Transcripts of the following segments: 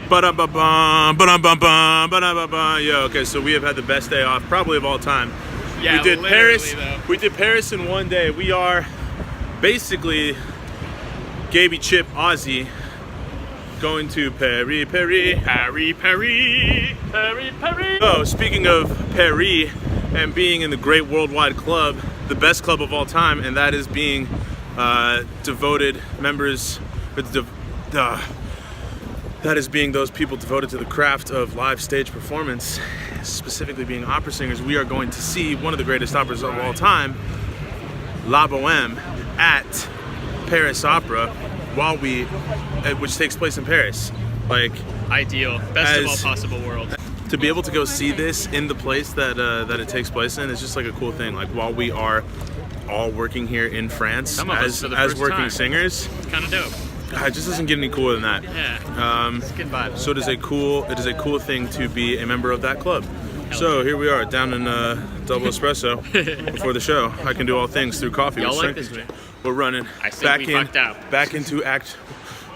Ba-da-ba-bum, ba-da-ba-bum, ba-da-ba-bum. Yo, okay, so we have had the best day off probably of all time. Yeah, we did Paris. Though. We did Paris in one day. We are basically Gaby Chip Aussie going to Paris. Oh, speaking of Paris and being in the great worldwide club, the best club of all time, and that is being devoted members. That is being those people devoted to the craft of live stage performance, specifically being opera singers. We are going to see one of the greatest operas of all time, La Bohème, at Paris Opera, which takes place in Paris. Like, ideal, best of all possible worlds. To be able to go see this in the place that it takes place in is just like a cool thing. Like, while we are all working here in France as working singers, it's kind of dope. It just doesn't get any cooler than that. Yeah. It's a good vibe. So it is a cool thing to be a member of that club. So here we are down in Double Espresso before the show. I can do all things through coffee. Y'all like this drink? We're running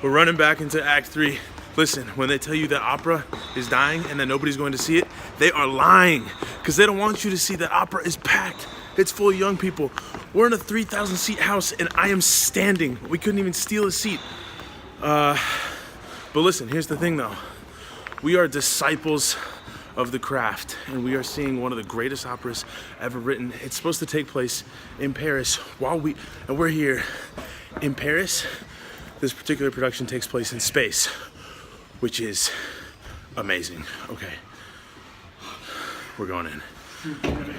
We're running back into Act 3. Listen, when they tell you that opera is dying and that nobody's going to see it, they are lying, because they don't want you to see that opera is packed. It's full of young people. We're in a 3,000 seat house and I am standing. We couldn't even steal a seat. But listen, here's the thing though. We are disciples of the craft, and we are seeing one of the greatest operas ever written. It's supposed to take place in Paris and we're here in Paris. This particular production takes place in space, which is amazing. Okay, we're going in. Okay.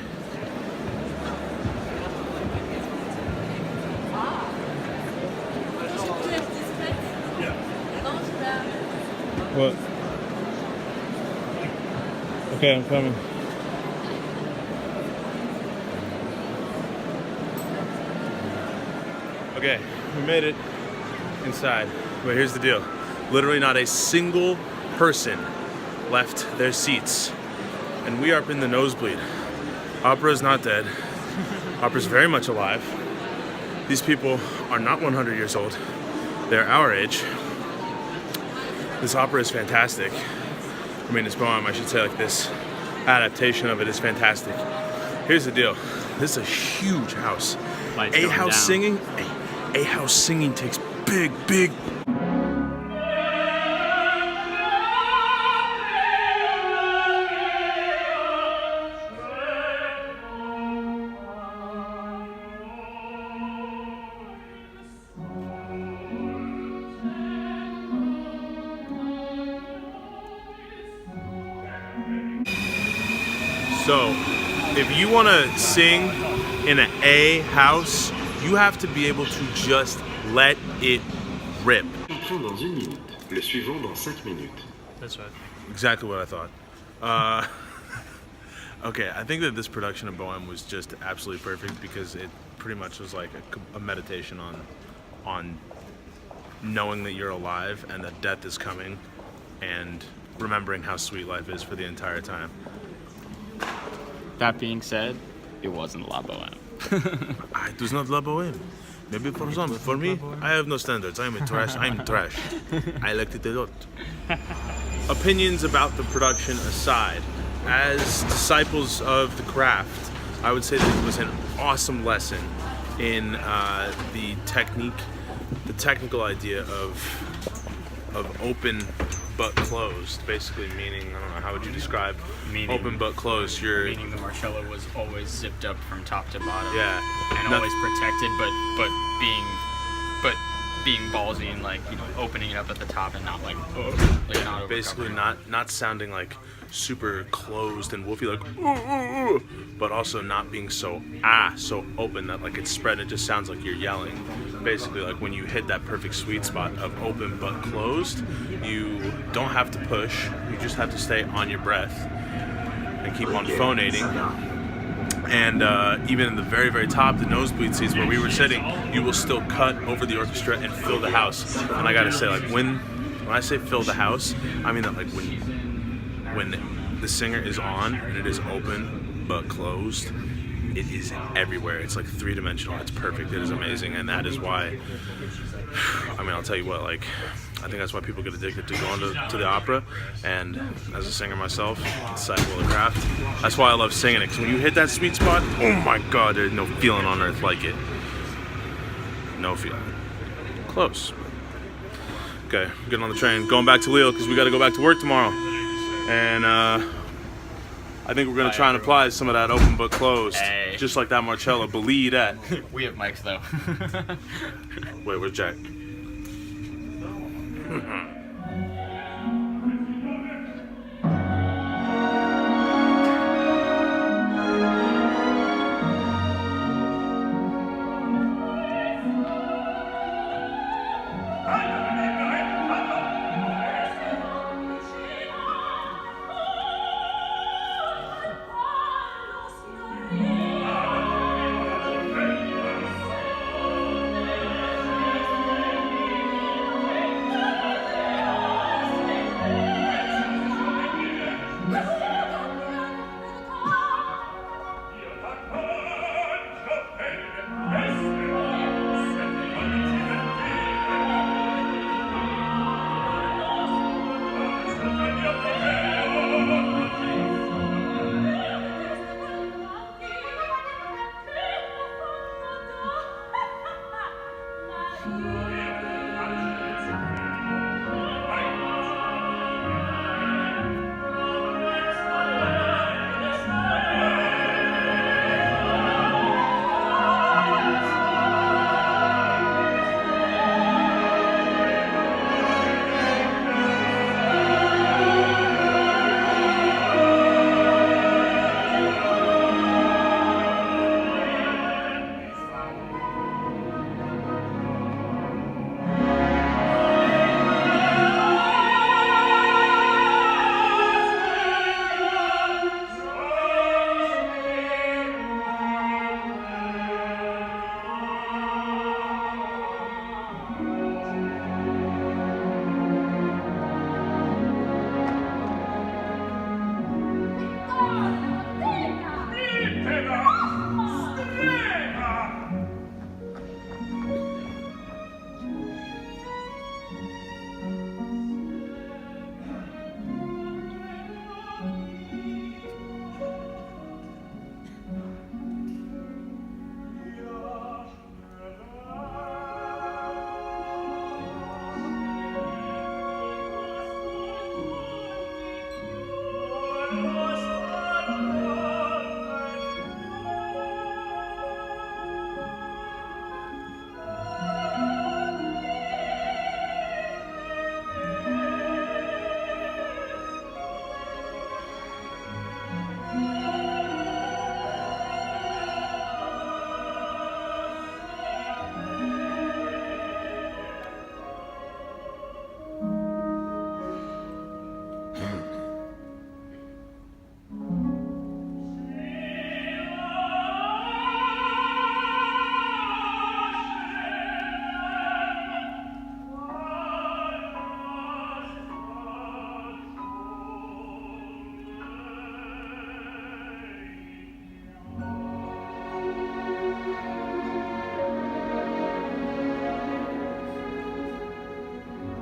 What? Okay, I'm coming. Okay, we made it inside. But here's the deal. Literally not a single person left their seats. And we are up in the nosebleed. Opera is not dead. Opera is very much alive. These people are not 100 years old. They're our age. This opera is fantastic. I mean, this poem, I should say, like, this adaptation of it is fantastic. Here's the deal. This is a huge house. A house singing takes big. So, if you want to sing in an A house, you have to be able to just let it rip. That's right. Exactly what I thought. Okay, I think that this production of Bohème was just absolutely perfect, because it pretty much was like a meditation on knowing that you're alive and that death is coming, and remembering how sweet life is for the entire time. That being said, it wasn't La Bohème. It was not La Bohème. Maybe for some. For me, I have no standards. I'm trash. I liked it a lot. Opinions about the production aside, as disciples of the craft, I would say that it was an awesome lesson in the technical idea of open but closed, basically meaning, I don't know, how would you describe open but closed? Meaning the Marcello was always zipped up from top to bottom. Yeah. And always protected, but being ballsy and, like, you know, opening it up at the top and not not basically not sounding like super closed and woofy, like but also not being so open that, like, it's spread. It just sounds like you're yelling. Basically, like, when you hit that perfect sweet spot of open but closed, you don't have to push. You just have to stay on your breath and keep on phonating. And even in the very, very top, the nosebleed seats where we were sitting, you will still cut over the orchestra and fill the house. And I gotta say, like, when I say fill the house, I mean that, like, when the singer is on and it is open but closed, it is everywhere. It's like three-dimensional. It's perfect. It is amazing. And that is why, I mean, I'll tell you what, like, I think that's why people get addicted to going to the opera. And as a singer myself, it's like Will of Craft. That's why I love singing it. Because when you hit that sweet spot, oh my God, there's no feeling on earth like it. No feeling. Close. Okay, getting on the train, going back to Lille because we got to go back to work tomorrow. And I think we're gonna try and apply some of that open but closed, just like that Marcello. Believe that. We have mics though. Wait, where's Jack?